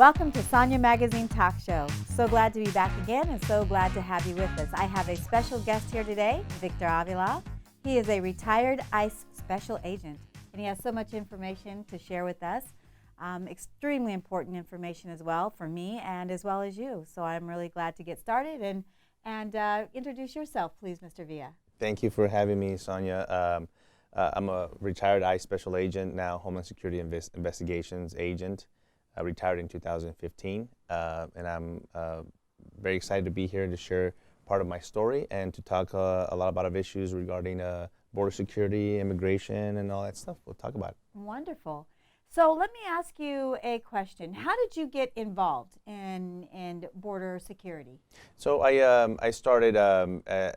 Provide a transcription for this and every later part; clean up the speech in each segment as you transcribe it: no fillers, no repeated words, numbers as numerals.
Welcome to Sonya Magazine Talk Show. So glad to be back again and so glad to have you with us. I have a special guest here today, Victor Avila. He is a retired ICE special agent and he has so much information to share with us. Extremely important information as well for me and as well as you. So I'm really glad to get started and introduce yourself, please, Mr. Villa. Thank you for having me, Sonya. I'm a retired ICE special agent, now Homeland Security Investigations agent. I retired in 2015, and I'm very excited to be here to share part of my story and to talk a lot about issues regarding border security, immigration, and all that stuff. We'll talk about it. Wonderful. So let me ask you a question. How did you get involved in border security? So I started,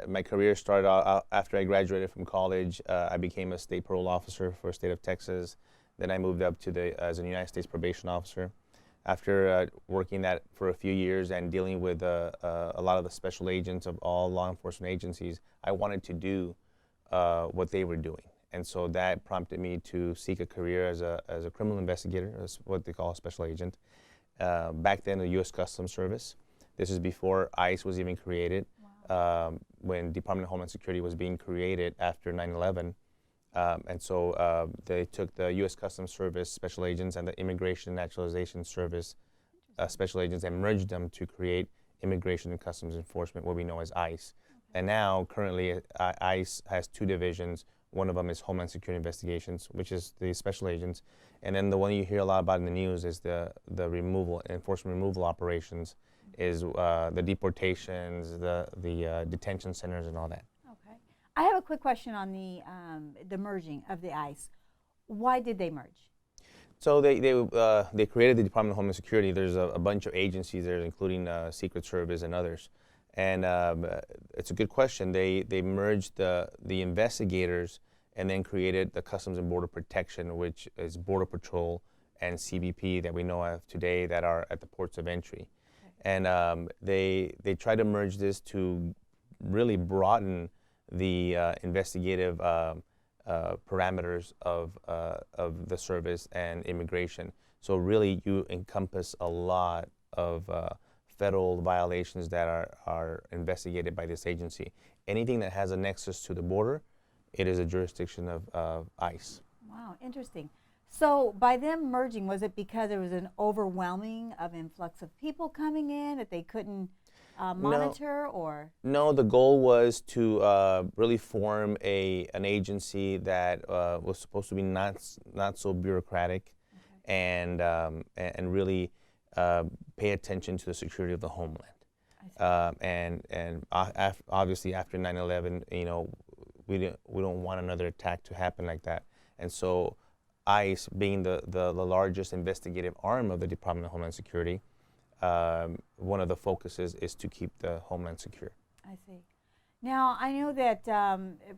my career started after I graduated from college. I became a state parole officer for the state of Texas. Then I moved up to as a United States probation officer. After working that for a few years and dealing with a lot of the special agents of all law enforcement agencies, I wanted to do what they were doing. And so that prompted me to seek a career as a criminal investigator, as what they call a special agent. Back then, the U.S. Customs Service. This is before ICE was even created. Wow. When Department of Homeland Security was being created after 9/11. And so they took the U.S. Customs Service special agents and the Immigration and Naturalization Service special agents and merged them to create Immigration and Customs Enforcement, what we know as ICE. Okay. And now, currently, ICE has two divisions. One of them is Homeland Security Investigations, which is the special agents. And then the one you hear a lot about in the news is the enforcement removal operations, is the deportations, the detention centers, and all that. I have a quick question on the merging of the ICE. Why did they merge? So they created the Department of Homeland Security. There's a bunch of agencies there, including Secret Service and others. And it's a good question. They merged the investigators and then created the Customs and Border Protection, which is Border Patrol and CBP that we know of today that are at the ports of entry. Okay. And they tried to merge this to really broaden the investigative parameters of the service and immigration. So really you encompass a lot of federal violations that are investigated by this agency. Anything that has a nexus to the border, it is a jurisdiction of ICE. Wow, interesting. So by them merging, was it because there was an overwhelming of influx of people coming in that they couldn't monitor, or? No, the goal was to really form an agency that was supposed to be not so bureaucratic, okay, and really pay attention to the security of the homeland. And obviously after 9/11, we don't want another attack to happen like that. And so ICE, being the largest investigative arm of the Department of Homeland Security, one of the focuses is to keep the homeland secure. I see. Now, I know that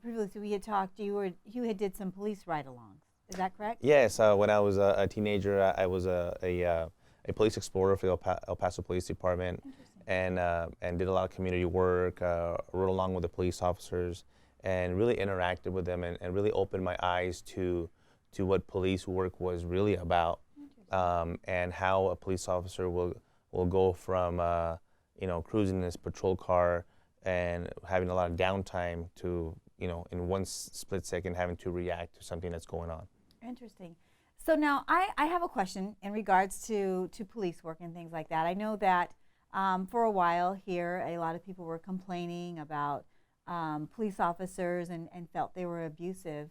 previously we had talked, you had did some police ride-alongs. Is that correct? Yes. When I was a teenager, I was a police explorer for the El Paso Police Department, and did a lot of community work, rode along with the police officers, and really interacted with them, and really opened my eyes to what police work was really about, and how a police officer will go from cruising in his patrol car and having a lot of downtime to in one split second having to react to something that's going on. Interesting. So now I have a question in regards to police work and things like that. I know that for a while here a lot of people were complaining about police officers and felt they were abusive.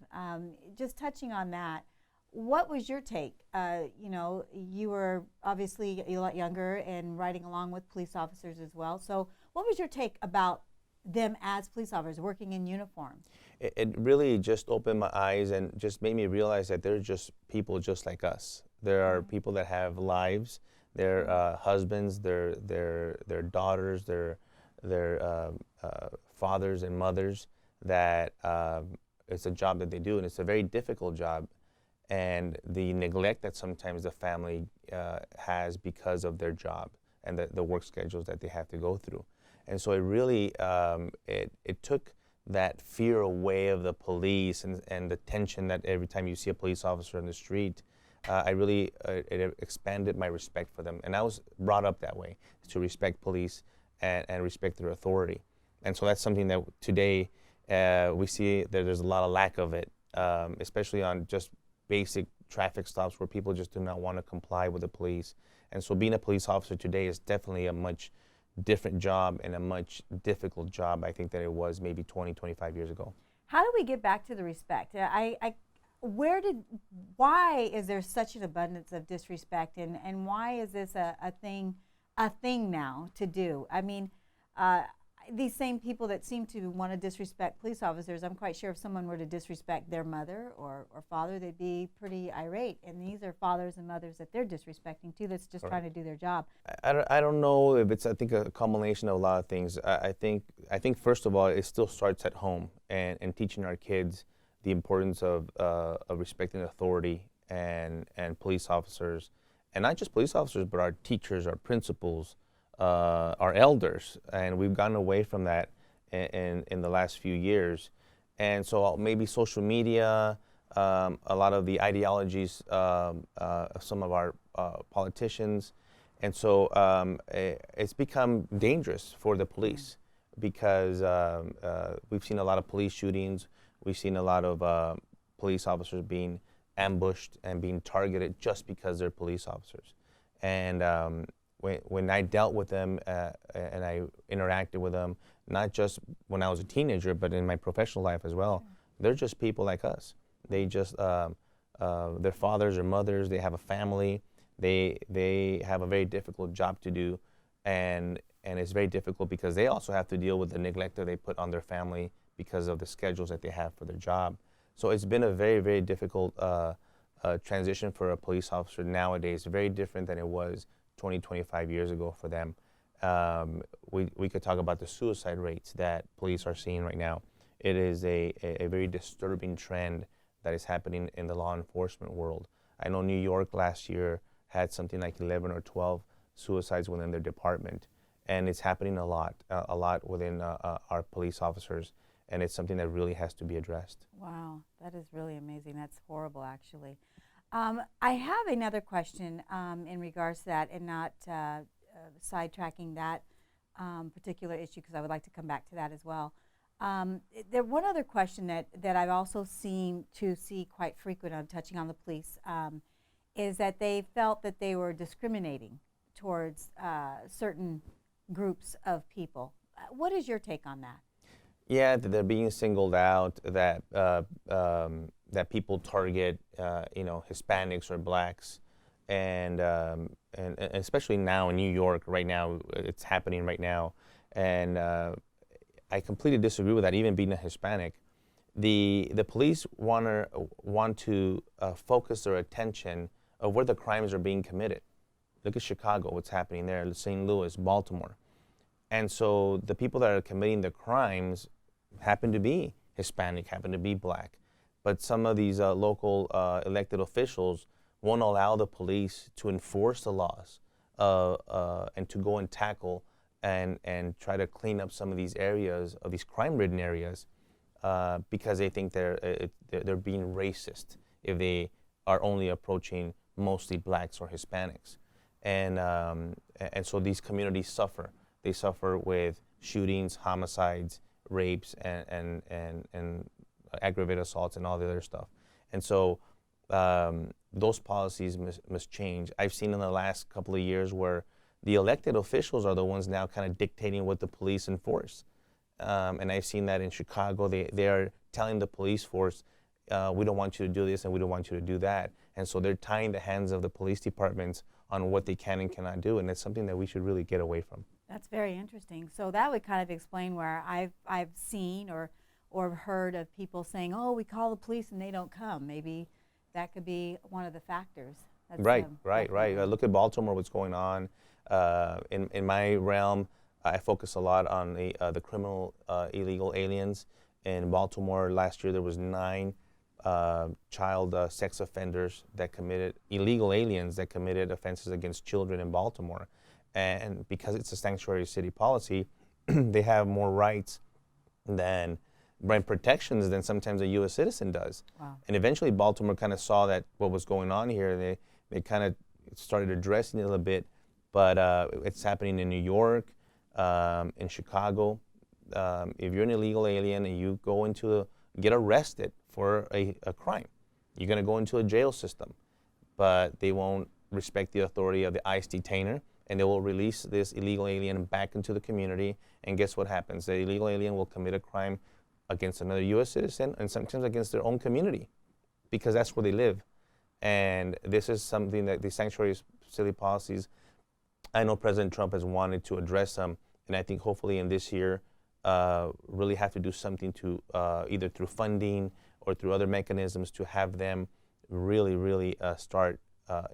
Just touching on that, what was your take? You were obviously a lot younger and riding along with police officers as well. So what was your take about them as police officers working in uniform? It really just opened my eyes and just made me realize that they're just people just like us. There are people that have lives, their husbands, their daughters, their fathers and mothers, that it's a job that they do, and it's a very difficult job. And the neglect that sometimes the family has because of their job and the work schedules that they have to go through. And so it really, it took that fear away of the police and the tension that every time you see a police officer on the street, I really it expanded my respect for them, and I was brought up that way to respect police and respect their authority, and so that's something that today we see that there's a lot of lack of it, especially on just basic traffic stops where people just do not want to comply with the police. And so being a police officer today is definitely a much different job and a much difficult job, I think, than it was maybe 20, 25 years ago. How do we get back to the respect? Why is there such an abundance of disrespect, and why is this a thing now to do? I mean, these same people that seem to want to disrespect police officers, I'm quite sure if someone were to disrespect their mother or father, they'd be pretty irate. And these are fathers and mothers that they're disrespecting too, that's just trying to do their job. I don't know if it's, I think, a combination of a lot of things. I think first of all, it still starts at home and teaching our kids the importance of respecting authority and police officers, and not just police officers, but our teachers, our principals, our elders, and we've gotten away from that in the last few years. And so maybe social media, a lot of the ideologies of some of our politicians, and so it's become dangerous for the police because we've seen a lot of police shootings. We've seen a lot of police officers being ambushed and being targeted just because they're police officers. And when I dealt with them and I interacted with them, not just when I was a teenager, but in my professional life as well, they're just people like us. They just, their fathers or mothers, they have a family, they have a very difficult job to do, and it's very difficult because they also have to deal with the neglect that they put on their family because of the schedules that they have for their job. So it's been a very, very difficult transition for a police officer nowadays, very different than it was 20, 25 years ago for them. We could talk about the suicide rates that police are seeing right now. It is a very disturbing trend that is happening in the law enforcement world. I know New York last year had something like 11 or 12 suicides within their department, and it's happening a lot within our police officers, and it's something that really has to be addressed. Wow, that is really amazing. That's horrible, actually. I have another question in regards to that, and not sidetracking that particular issue, because I would like to come back to that as well. One other question that I've also seen to see quite frequent on touching on the police is that they felt that they were discriminating towards certain groups of people. What is your take on that? Yeah, that they're being singled out, that that people target, Hispanics or blacks, and especially now in New York right now, it's happening right now, and I completely disagree with that. Even being a Hispanic, the police want to focus their attention of where the crimes are being committed. Look at Chicago, what's happening there, St. Louis, Baltimore, and so the people that are committing the crimes happen to be Hispanic, happen to be black. But some of these local elected officials won't allow the police to enforce the laws and to go and tackle and try to clean up some of these areas, of these crime-ridden areas, because they think they're being racist if they are only approaching mostly blacks or Hispanics. And so these communities suffer. They suffer with shootings, homicides, rapes, and aggravated assaults and all the other stuff. And so those policies must change. I've seen in the last couple of years where the elected officials are the ones now kind of dictating what the police enforce. And I've seen that in Chicago. They are telling the police force, we don't want you to do this and we don't want you to do that. And so they're tying the hands of the police departments on what they can and cannot do, and it's something that we should really get away from. That's very interesting. So that would kind of explain where I've seen or heard of people saying, "Oh, we call the police and they don't come." Maybe that could be one of the factors. That's, right. Look at Baltimore, what's going on. In my realm, I focus a lot on the criminal illegal aliens. In Baltimore last year, there was 9 child sex offenders that committed, illegal aliens that committed offenses against children in Baltimore. And because it's a sanctuary city policy, they have more rights than brand protections than sometimes a U.S. citizen does. Wow. And eventually Baltimore kind of saw that what was going on here. They kind of started addressing it a little bit, but it's happening in New York, in Chicago. If you're an illegal alien and you get arrested for a crime, you're going to go into a jail system, but they won't respect the authority of the ICE detainer, and they will release this illegal alien back into the community. And guess what happens? The illegal alien will commit a crime against another U.S. citizen and sometimes against their own community, because that's where they live. And this is something that the sanctuary facility policies, I know President Trump has wanted to address them, and I think hopefully in this year really have to do something to either through funding or through other mechanisms to have them really start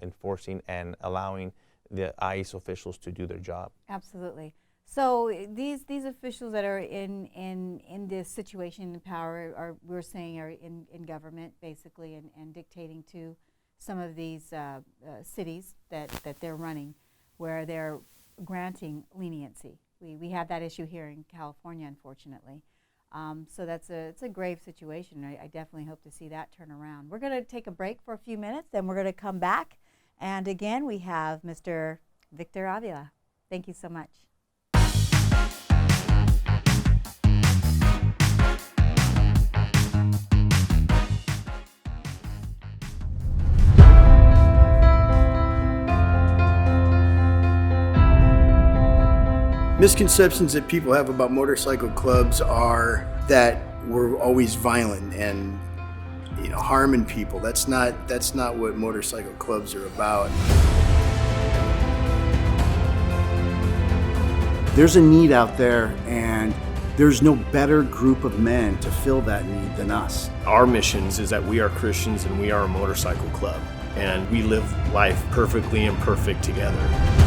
enforcing and allowing the ICE officials to do their job. Absolutely. So these officials that are in this situation in power are, we're saying, are in government basically, and dictating to some of these cities that they're running, where they're granting leniency. We have that issue here in California, unfortunately. So it's a grave situation. I definitely hope to see that turn around. We're going to take a break for a few minutes, then we're going to come back. And again, we have Mr. Victor Avila. Thank you so much. Misconceptions that people have about motorcycle clubs are that we're always violent and harming people. That's not what motorcycle clubs are about. There's a need out there, and there's no better group of men to fill that need than us. Our missions is that we are Christians and we are a motorcycle club, and we live life perfectly imperfect together.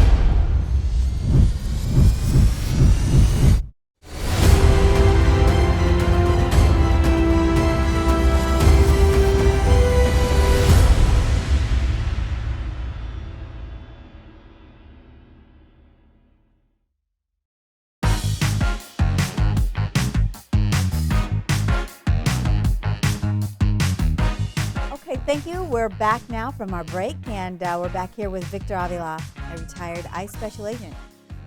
Thank you. We're back now from our break, and we're back here with Victor Avila, a retired ICE special agent.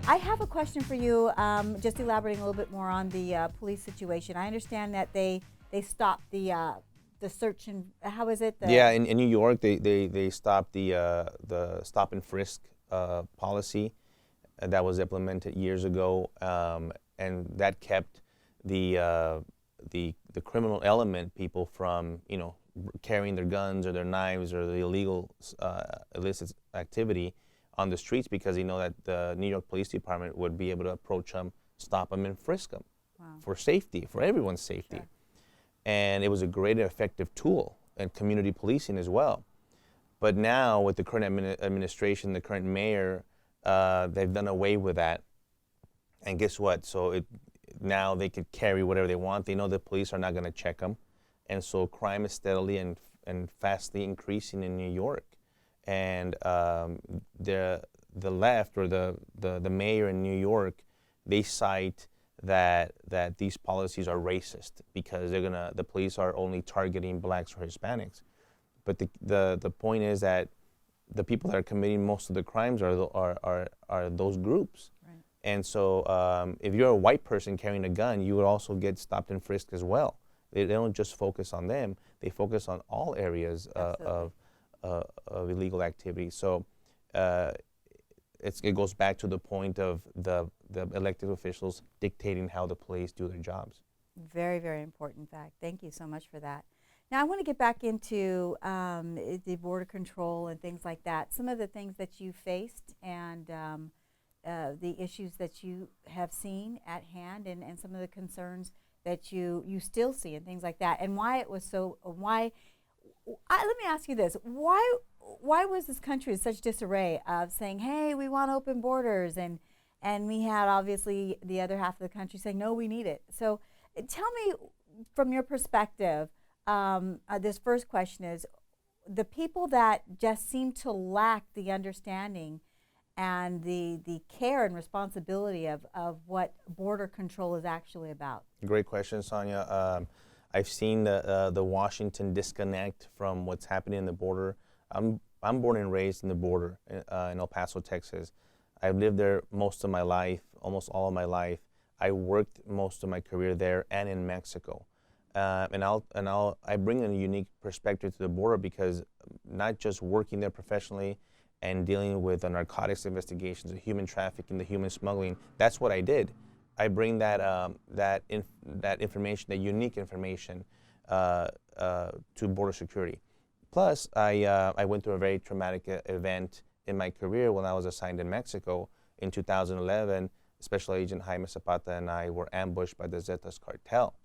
I have a question for you, just elaborating a little bit more on the police situation. I understand that they stopped the search and how is it? Yeah, in New York, they stopped the stop and frisk policy that was implemented years ago, and that kept the criminal element, people from carrying their guns or their knives or the illegal illicit activity on the streets, because that the New York Police Department would be able to approach them, stop them, and frisk them. Wow. For safety, for everyone's safety. Sure. And it was a great and effective tool in community policing as well. But now with the current administration, the current mayor, they've done away with that. And guess what? So now they could carry whatever they want. They know the police are not going to check them. And so crime is steadily and fastly increasing in New York. And the left, or the mayor in New York, they cite that these policies are racist because the police are only targeting blacks or Hispanics. But the point is that the people that are committing most of the crimes are those groups. Right. And so if you're a white person carrying a gun, you would also get stopped and frisked as well. They don't just focus on them; they focus on all areas of illegal activity. So it goes back to the point of the elected officials dictating how the police do their jobs. Very, very important fact. Thank you so much for that. Now I want to get back into the border control and things like that. Some of the things that you faced and the issues that you have seen at hand, and some of the concerns that you still see and things like that, and why it was so, let me ask you this, why was this country in such disarray of saying, hey, we want open borders, and we had obviously the other half of the country saying, no, we need it. So tell me from your perspective, this first question is, the people that just seem to lack the understanding and the care and responsibility of what border control is actually about? Great question, Sonya. I've seen the Washington disconnect from what's happening in the border. I'm born and raised in the border in El Paso, Texas. I've lived there most of my life, almost all of my life. I worked most of my career there and in Mexico. I bring a unique perspective to the border because not just working there professionally and dealing with the narcotics investigations, the human trafficking, the human smuggling. That's what I did. I bring that information, that unique information, to border security. Plus, I went through a very traumatic event in my career when I was assigned in Mexico in 2011. Special Agent Jaime Zapata and I were ambushed by the Zetas cartel.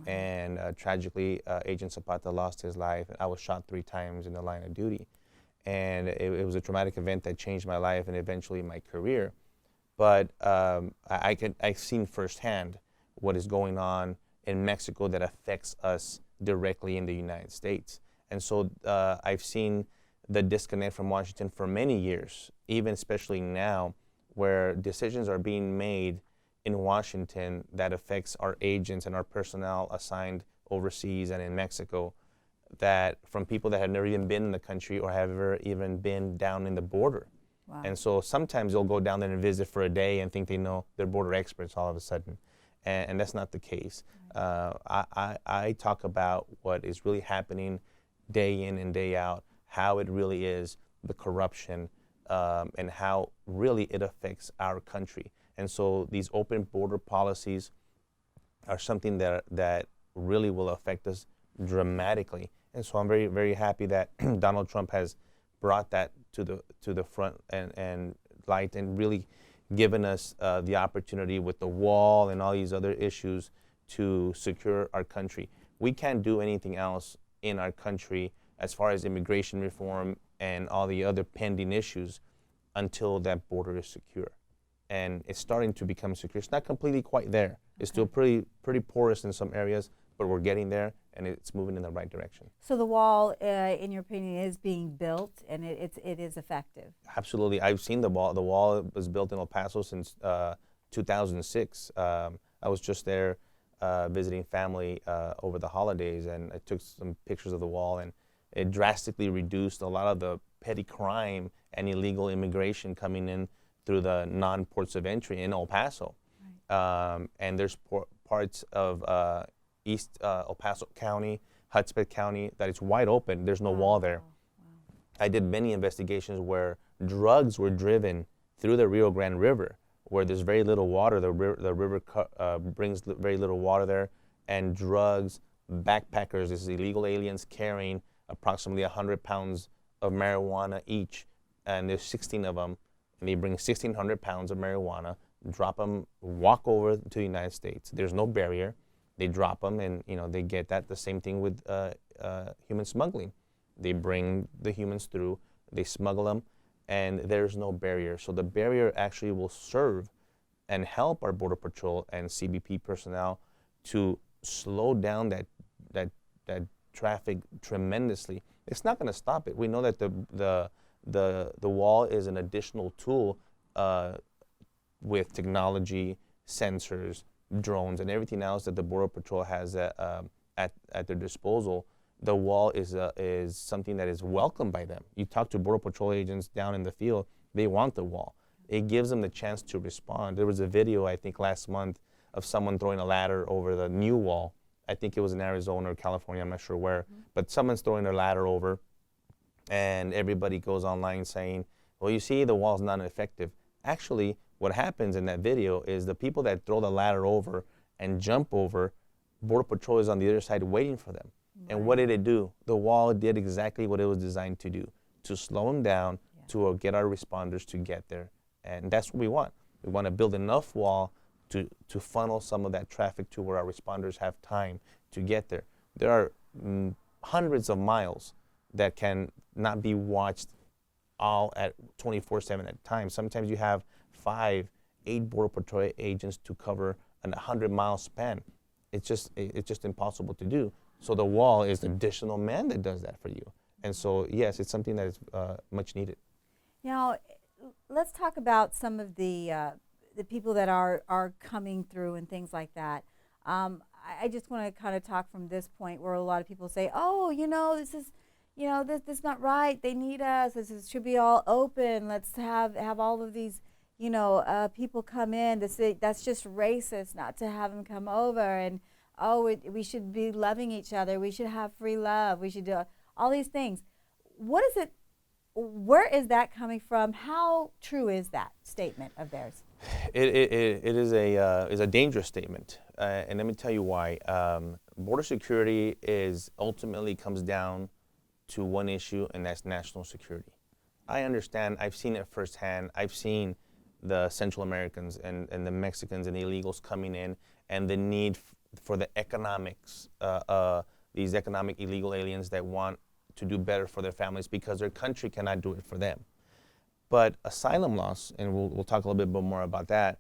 And tragically, Agent Zapata lost his life. I was shot 3 times in the line of duty. And it was a traumatic event that changed my life and eventually my career. But I've seen firsthand what is going on in Mexico that affects us directly in the United States. And so I've seen the disconnect from Washington for many years, even especially now, where decisions are being made in Washington that affects our agents and our personnel assigned overseas and in Mexico, that from people that have never even been in the country or have ever even been down in the border. Wow. And so sometimes they'll go down there and visit for a day and think they know they're border experts all of a sudden. And that's not the case. I talk about what is really happening day in and day out, how it really is, the corruption, and how really it affects our country. And so these open border policies are something that really will affect us dramatically. And so I'm very, very happy that Donald Trump has brought that to the front and light and really given us the opportunity with the wall and all these other issues to secure our country. We can't do anything else in our country as far as immigration reform and all the other pending issues until that border is secure. And it's starting to become secure. It's not completely quite there. It's still pretty porous in some areas, but we're getting there, and it's moving in the right direction. So the wall, in your opinion, is being built, and it is effective. Absolutely. I've seen the wall. The wall was built in El Paso since 2006. I was just there visiting family over the holidays, and I took some pictures of the wall, and it drastically reduced a lot of the petty crime and illegal immigration coming in through the non-ports of entry in El Paso. Right. And there's parts of East El Paso County, Hudspeth County, that it's wide open. There's no wall there. Wow. I did many investigations where drugs were driven through the Rio Grande River, where there's very little water. The river brings very little water there, and drugs, backpackers, these illegal aliens carrying approximately 100 pounds of marijuana each, and there's 16 of them, and they bring 1,600 pounds of marijuana, drop them, walk over to the United States. There's no barrier. They drop them, and they get that. The same thing with human smuggling. They bring the humans through, they smuggle them, and there's no barrier. So the barrier actually will serve and help our Border Patrol and CBP personnel to slow down that traffic tremendously. It's not going to stop it. We know that the wall is an additional tool with technology, sensors, drones, and everything else that the Border Patrol has at their disposal. The wall is something that is welcomed by them. You talk to Border Patrol agents down in the field, they want the wall. It gives them the chance to respond. There was a video, I think, last month of someone throwing a ladder over the new wall. I think it was in Arizona or California, I'm not sure where, but someone's throwing a ladder over, and everybody goes online saying, well, you see, the wall's not effective. Actually, what happens in that video is the people that throw the ladder over and jump over, Border Patrol is on the other side waiting for them. Right. And what did it do? The wall did exactly what it was designed to do, to slow them down, to get our responders to get there. And that's what we want. We want to build enough wall to funnel some of that traffic to where our responders have time to get there. There are hundreds of miles that can not be watched all at 24/7 at a time. Sometimes you have 5, 8 Border Patrol agents to cover a 100-mile span. It's just impossible to do. So the wall is additional man that does that for you. And so, yes, it's something that is much needed. Now, let's talk about some of the people that are coming through and things like that. I just want to kind of talk from this point where a lot of people say, oh, this is, this not right. They need us. Should be all open. Let's have all of these, people come in to say that's just racist not to have them come over. And, oh, we should be loving each other. We should have free love. We should do all these things. What is it? Where is that coming from? How true is that statement of theirs? It is a dangerous statement, and let me tell you why. Border security ultimately comes down to one issue, and that's national security. I understand. I've seen it firsthand. I've seen the Central Americans and the Mexicans and the illegals coming in, and the need for the economics, these economic illegal aliens that want to do better for their families because their country cannot do it for them. But asylum laws, and we'll talk a little bit more about that,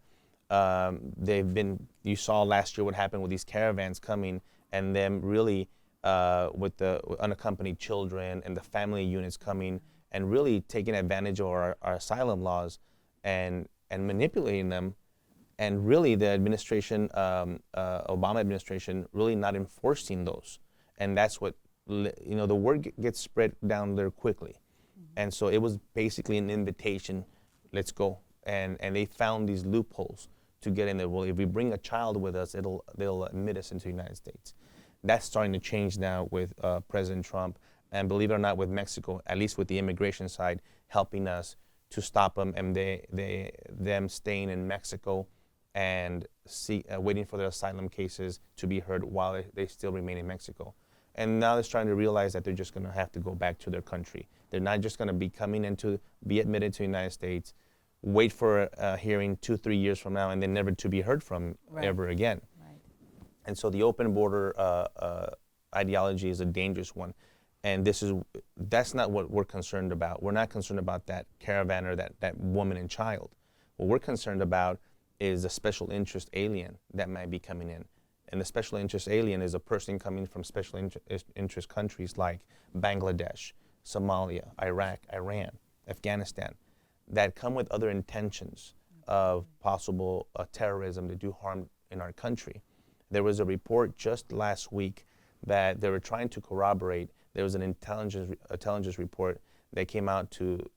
you saw last year what happened with these caravans coming and them really with the unaccompanied children and the family units coming and really taking advantage of our asylum laws and manipulating them, and really the administration, Obama administration, really not enforcing those. And that's what, the word gets spread down there quickly. And so it was basically an invitation, let's go. And they found these loopholes to get in there. Well, if we bring a child with us, they'll admit us into the United States. That's starting to change now with President Trump, and believe it or not, with Mexico, at least with the immigration side, helping us to stop them, and them staying in Mexico and waiting for their asylum cases to be heard while they still remain in Mexico. And now they're starting to realize that they're just going to have to go back to their country. They're not just going to be be admitted to the United States, wait for a hearing 2-3 years from now, and then never to be heard from ever again. Right. And so the open border ideology is a dangerous one. And that's not what we're concerned about. We're not concerned about that caravan or that woman and child. What we're concerned about is a special interest alien that might be coming in. And the special interest alien is a person coming from special interest countries like Bangladesh, Somalia, Iraq, Iran, Afghanistan, that come with other intentions of possible terrorism to do harm in our country. There was a report just last week that they were trying to corroborate. There was an intelligence report that came out to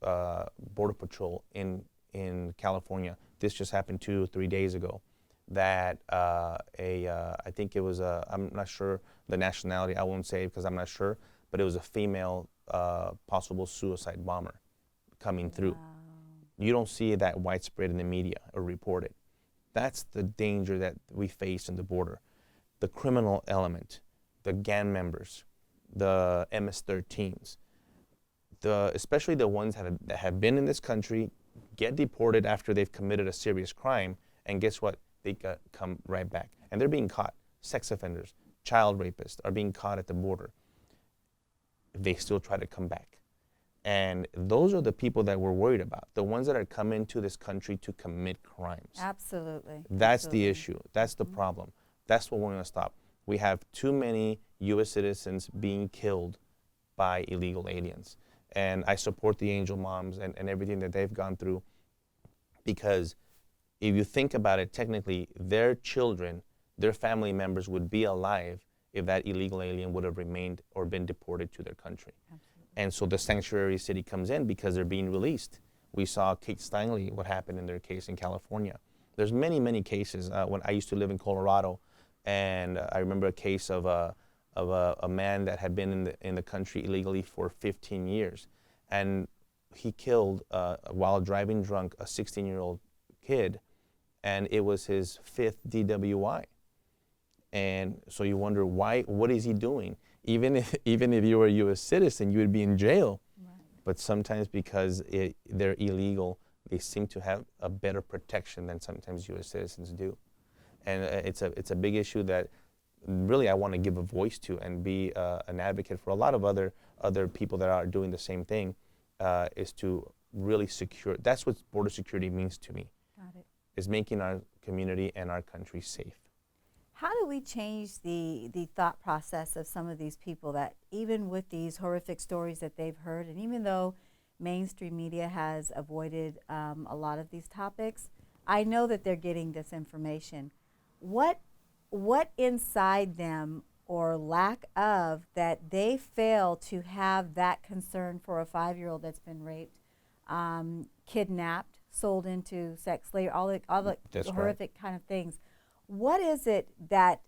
Border Patrol in California. This just happened 2 or 3 days ago. That I think it was I'm not sure the nationality, I won't say because I'm not sure, but it was a female possible suicide bomber coming through. Wow. You don't see that widespread in the media or reported. That's the danger that we face in the border. The criminal element, the gang members, the MS-13s, especially the ones that have been in this country, get deported after they've committed a serious crime, and guess what? They come right back. And they're being caught. Sex offenders, child rapists are being caught at the border. They still try to come back. And those are the people that we're worried about, the ones that are coming to this country to commit crimes. Absolutely. That's Absolutely. the issue. That's the problem. That's what we're going to stop. We have too many U.S. citizens being killed by illegal aliens. And I support the Angel Moms and everything that they've gone through, because if you think about it, technically, their children, their family members would be alive if that illegal alien would have remained or been deported to their country. Absolutely. And so the sanctuary city comes in because they're being released. We saw Kate Steinle, what happened in their case in California. There's many, many cases. When I used to live in Colorado, and I remember a case of a man that had been in the country illegally for 15 years. And he killed, while driving drunk, a 16-year-old kid, and it was his 5th DWI. And so you wonder why, what is he doing? Even if you were a U.S. citizen, you would be in jail. Right. But sometimes because they're illegal, they seem to have a better protection than sometimes U.S. citizens do. And it's a big issue that really I want to give a voice to and be an advocate for a lot of other people that are doing the same thing, is to really secure. That's what border security means to me. Got it. Is making our community and our country safe. How do we change the thought process of some of these people that even with these horrific stories that they've heard, and even though mainstream media has avoided a lot of these topics. I know that they're getting this information. What inside them, or lack of, that they fail to have that concern for a 5-year-old that's been raped, kidnapped, sold into sex slavery, all the That's horrific kind of things. What is it that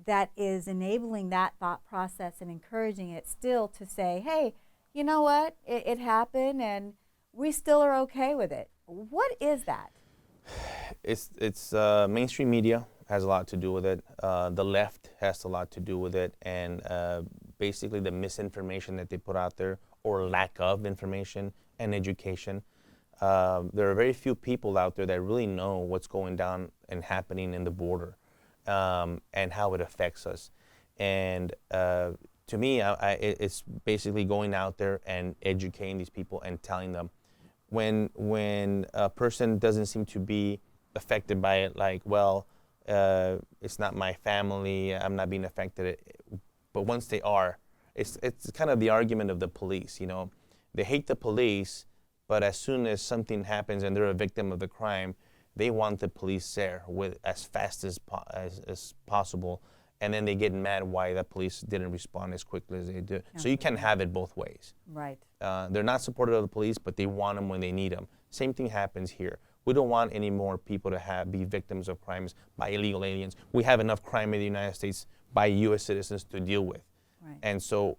that is enabling that thought process and encouraging it still to say, hey, you know what, it happened and we still are okay with it? What is that? It's mainstream media has a lot to do with it. The left has a lot to do with it, and basically the misinformation that they put out there, or lack of information and education. There are very few people out there that really know what's going down and happening in the border, and how it affects us. And to me, it's basically going out there and educating these people and telling them, when a person doesn't seem to be affected by it, like, well, it's not my family, I'm not being affected. But once they are, it's kind of the argument of the police. You know, they hate the police, but as soon as something happens and they're a victim of the crime, they want the police there with as fast as possible, and then they get mad why the police didn't respond as quickly as they did. So you can't have it both ways. Right. They're not supportive of the police, but they want them when they need them. Same thing happens here. We don't want any more people to be victims of crimes by illegal aliens. We have enough crime in the United States by U.S. citizens to deal with. Right. And so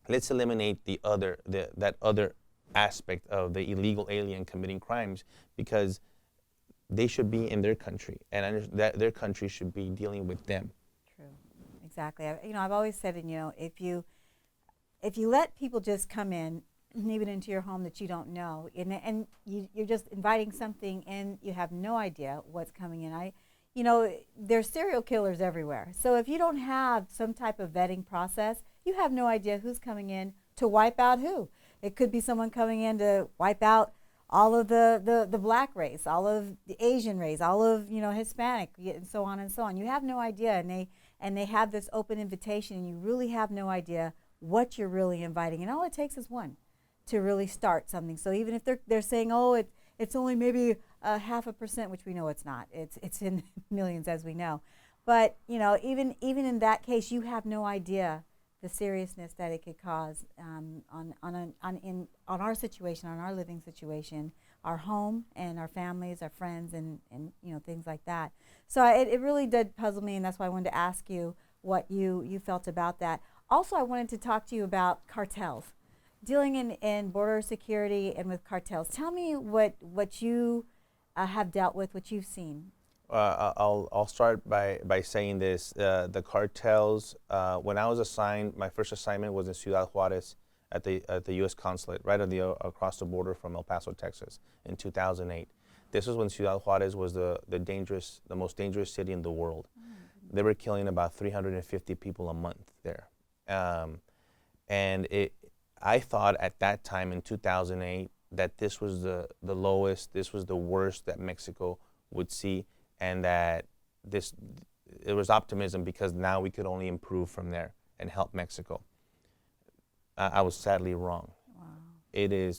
let's eliminate that other aspect of the illegal alien committing crimes, because they should be in their country, and that their country should be dealing with them. True. Exactly. I've always said, if you let people just come in, even into your home that you don't know, and you're just inviting something in, you have no idea what's coming in. There's serial killers everywhere. So if you don't have some type of vetting process, you have no idea who's coming in to wipe out who. It could be someone coming in to wipe out all of the black race, all of the Asian race, all of Hispanic, and so on and so on. You have no idea, and they have this open invitation, and you really have no idea what you're really inviting. And all it takes is one to really start something. So even if they're saying, oh, it's only maybe 0.5%, which we know it's not. It's in millions, as we know. But even in that case, you have no idea the seriousness that it could cause on our situation, on our living situation, our home, and our families, our friends, and things like that. So it really did puzzle me, and that's why I wanted to ask you what you felt about that. Also, I wanted to talk to you about cartels, dealing in border security and with cartels. Tell me what you have dealt with, what you've seen. I'll start by saying this. The cartels, when I was assigned, my first assignment was in Ciudad Juarez at the U.S. consulate, right across the border from El Paso, Texas, in 2008. This was when Ciudad Juarez was the most dangerous city in the world. They were killing about 350 people a month there. And I thought at that time in 2008 that this was the lowest, this was the worst that Mexico would see, and that it was optimism because now we could only improve from there and help Mexico. I was sadly wrong. Wow.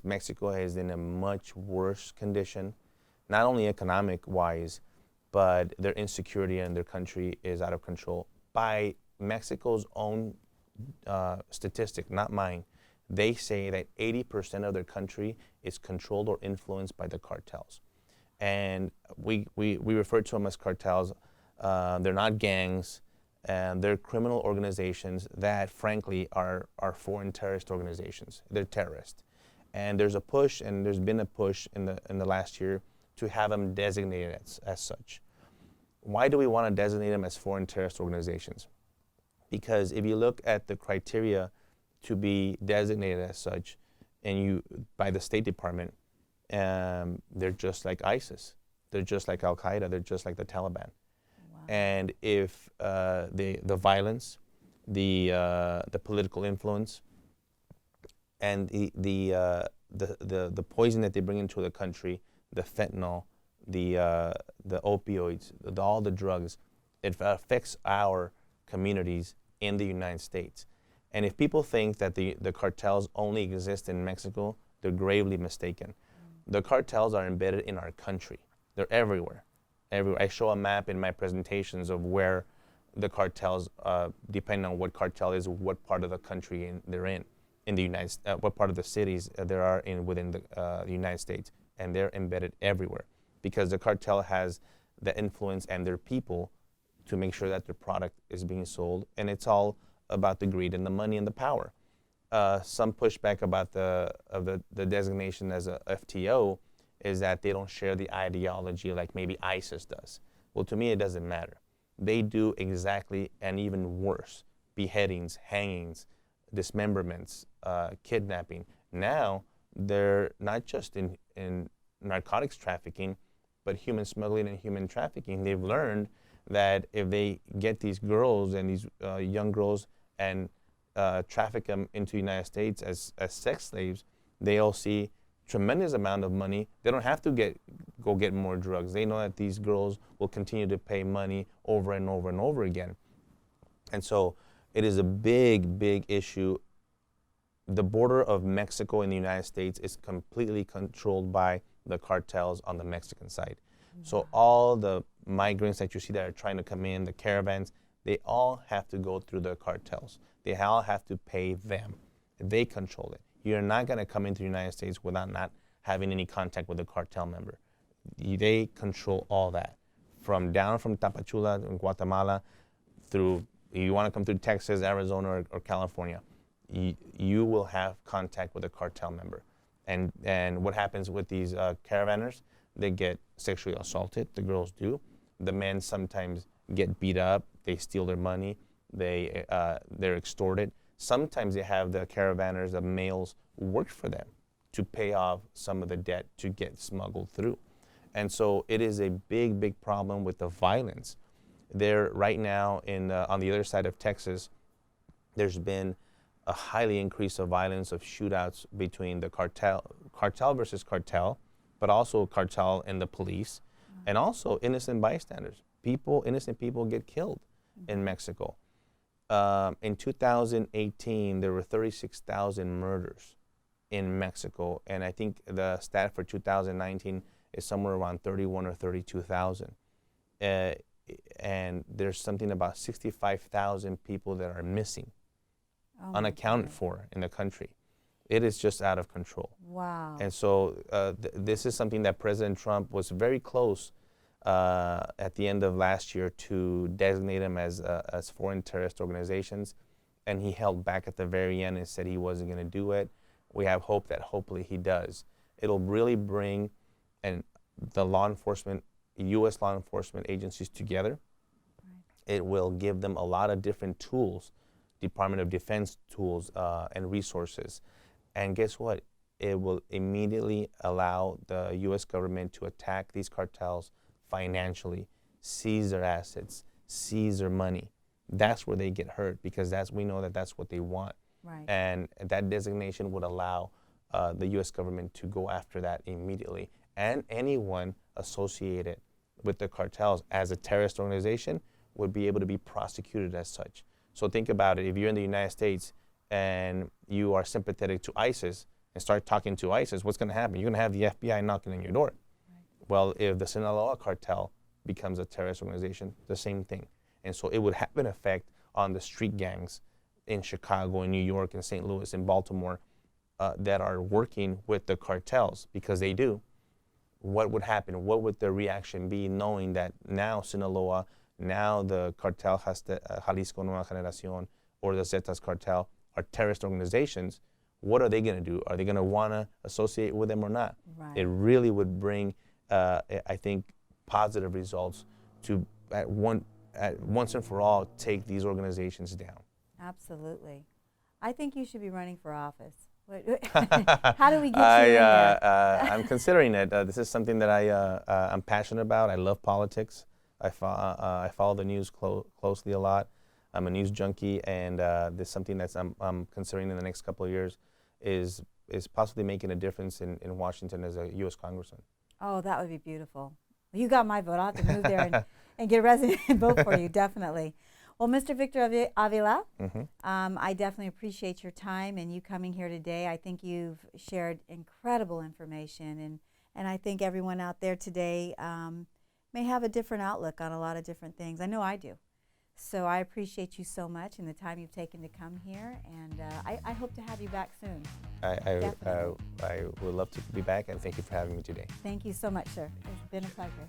Mexico is in a much worse condition, not only economic-wise, but their insecurity in their country is out of control. By Mexico's own statistic, not mine, they say that 80% of their country is controlled or influenced by the cartels. And we refer to them as cartels. They're not gangs, and they're criminal organizations that, frankly, are foreign terrorist organizations. They're terrorists. And there's been a push in the last year to have them designated as such. Why do we want to designate them as foreign terrorist organizations? Because if you look at the criteria to be designated as such, and by the State Department, they're just like ISIS, they're just like Al Qaeda, they're just like the Taliban. Wow. And if the violence, the political influence, and the poison that they bring into the country, the fentanyl, the opioids, all the drugs, it affects our communities in the United States. And if people think that the cartels only exist in Mexico, they're gravely mistaken. The cartels are embedded in our country. They're everywhere. I show a map in my presentations of where the cartels, depending on what cartel is, what part of the country they're in the United, what part of the cities there are within the United States, and they're embedded everywhere because the cartel has the influence and their people to make sure that their product is being sold, and it's all about the greed and the money and the power. Some pushback about the designation as a FTO is that they don't share the ideology like maybe ISIS does. Well, to me, it doesn't matter. They do exactly and even worse: beheadings, hangings, dismemberments, kidnapping. Now they're not just in narcotics trafficking, but human smuggling and human trafficking. They've learned that if they get these girls and these young girls and traffic them into the United States as sex slaves, they'll see tremendous amount of money. They don't have to go get more drugs. They know that these girls will continue to pay money over and over and over again. And so it is a big, big issue. The border of Mexico and the United States is completely controlled by the cartels on the Mexican side. So all the migrants that you see that are trying to come in, the caravans, they all have to go through the cartels. They all have to pay them. They control it. You're not going to come into the United States without not having any contact with a cartel member. They control all that. From Tapachula in Guatemala through, you want to come through Texas, Arizona, or California, you will have contact with a cartel member. And what happens with these caravanners? They get sexually assaulted, the girls do. The men sometimes get beat up, they steal their money, they're extorted. Sometimes they have the caravanners, the males, work for them to pay off some of the debt to get smuggled through. And so it is a big, big problem with the violence. There right now on the other side of Texas, there's been a highly increase of violence, of shootouts between the cartel versus cartel, but also cartel and the police, and also innocent bystanders. Innocent people get killed in Mexico. In 2018, there were 36,000 murders in Mexico, and I think the stat for 2019 is somewhere around 31 or 32,000. And there's something about 65,000 people that are missing, unaccounted for in the country. It is just out of control. Wow. And so this is something that President Trump was very close at the end of last year to designate them as foreign terrorist organizations, and he held back at the very end and said he wasn't going to do it. We have hope that hopefully he does. It'll really bring the law enforcement, U.S. law enforcement agencies together. Right. It will give them a lot of different tools, Department of Defense tools and resources. And guess what? It will immediately allow the U.S. government to attack these cartels financially, seize their assets, seize their money. That's where they get hurt because we know that that's what they want. Right. And that designation would allow the U.S. government to go after that immediately. And anyone associated with the cartels as a terrorist organization would be able to be prosecuted as such. So think about it. If you're in the United States and you are sympathetic to ISIS and start talking to ISIS, what's going to happen? You're going to have the FBI knocking on your door. Right. Well, if the Sinaloa cartel becomes a terrorist organization, the same thing. And so it would have an effect on the street gangs in Chicago, in New York, in St. Louis, in Baltimore that are working with the cartels, because they do. What would happen? What would their reaction be knowing that now Sinaloa, now the cartel Jalisco Nueva Generación or the Zetas cartel are terrorist organizations? What are they going to do? Are they going to want to associate with them or not? Right. It really would bring, I think, positive results to once and for all take these organizations down. Absolutely. I think you should be running for office. How do we get you in there? I'm considering it. This is something that I'm passionate about. I love politics. I follow the news closely a lot. I'm a news junkie, and this is something that I'm considering in the next couple of years is possibly making a difference in Washington as a U.S. Congressman. Oh, that would be beautiful. You got my vote. I'll have to move there and get a resident and vote for you, definitely. Well, Mr. Victor Avila, Mhm. I definitely appreciate your time and you coming here today. I think you've shared incredible information, and I think everyone out there today may have a different outlook on a lot of different things. I know I do. So I appreciate you so much and the time you've taken to come here, and I hope to have you back soon. I would love to be back, and thank you for having me today. Thank you so much, sir. It's been a pleasure.